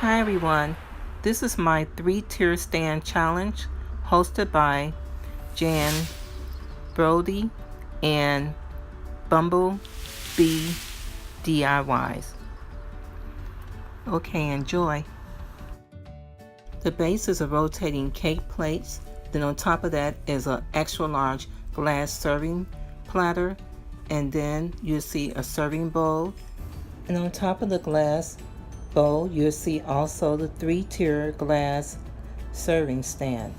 Hi everyone, this is my 3-tier stand challenge hosted by Jan, Brodie, and Bumblebee DIYs. Okay, enjoy. The base is a rotating cake plates, then on top of that is an extra large glass serving platter, and then you'll see a serving bowl, and on top of the glass bowl you'll see also the 3-tier glass serving stand.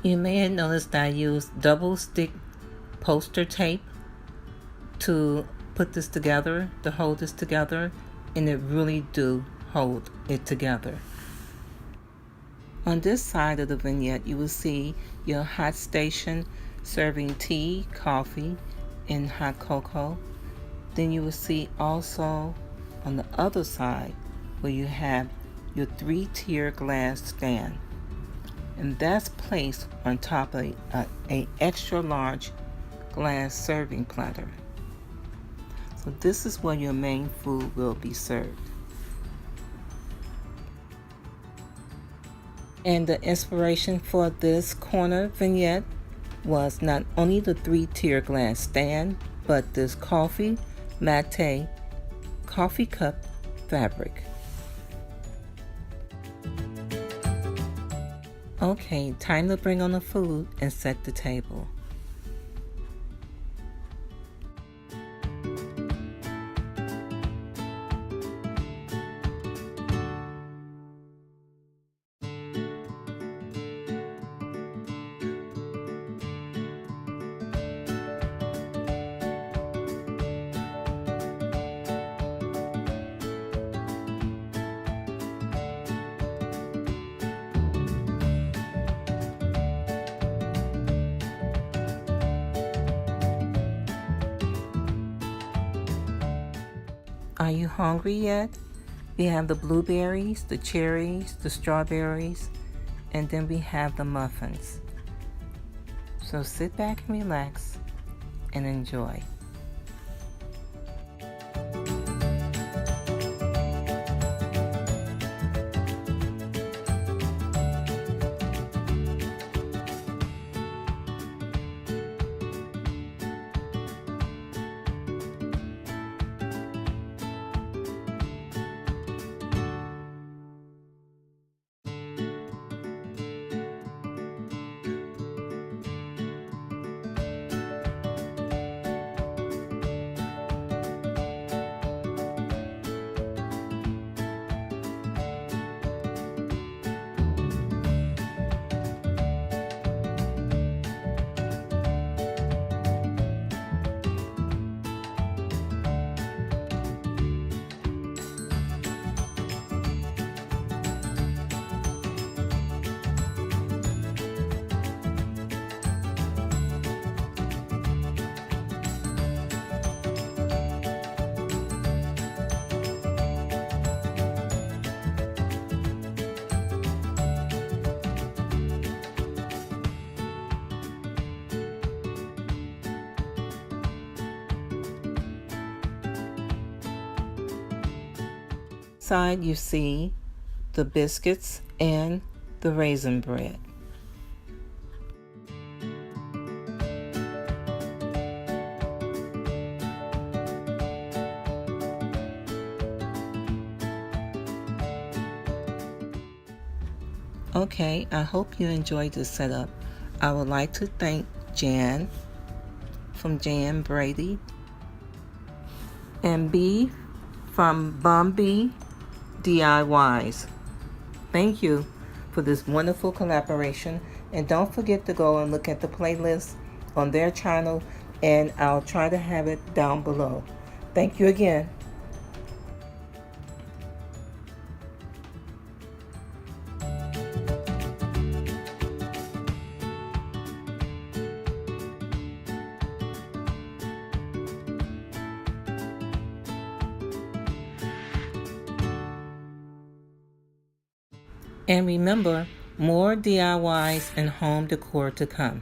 You may have noticed that I used double stick poster tape to put this together, to hold this together, and it really do hold it together. On this side of the vignette, you will see your hot station serving tea, coffee, and hot cocoa. Then you will see also on the other side where you have your 3-tier glass stand. And that's placed on top of a extra large glass serving platter. So this is where your main food will be served. And the inspiration for this corner vignette was not only the 3-tier glass stand, but this coffee latte coffee cup fabric. Okay, time to bring on the food and set the table. Are you hungry yet? We have the blueberries, the cherries, the strawberries, and then we have the muffins. So sit back and relax and enjoy. Side you see the biscuits and the raisin bread. Okay, I hope you enjoyed this setup. I would like to thank Jan from Jan Brodie and B from Bumblebee DIYs. Thank you for this wonderful collaboration, and don't forget to go and look at the playlist on their channel, and I'll try to have it down below. Thank you again. And remember, More DIYs and home decor to come.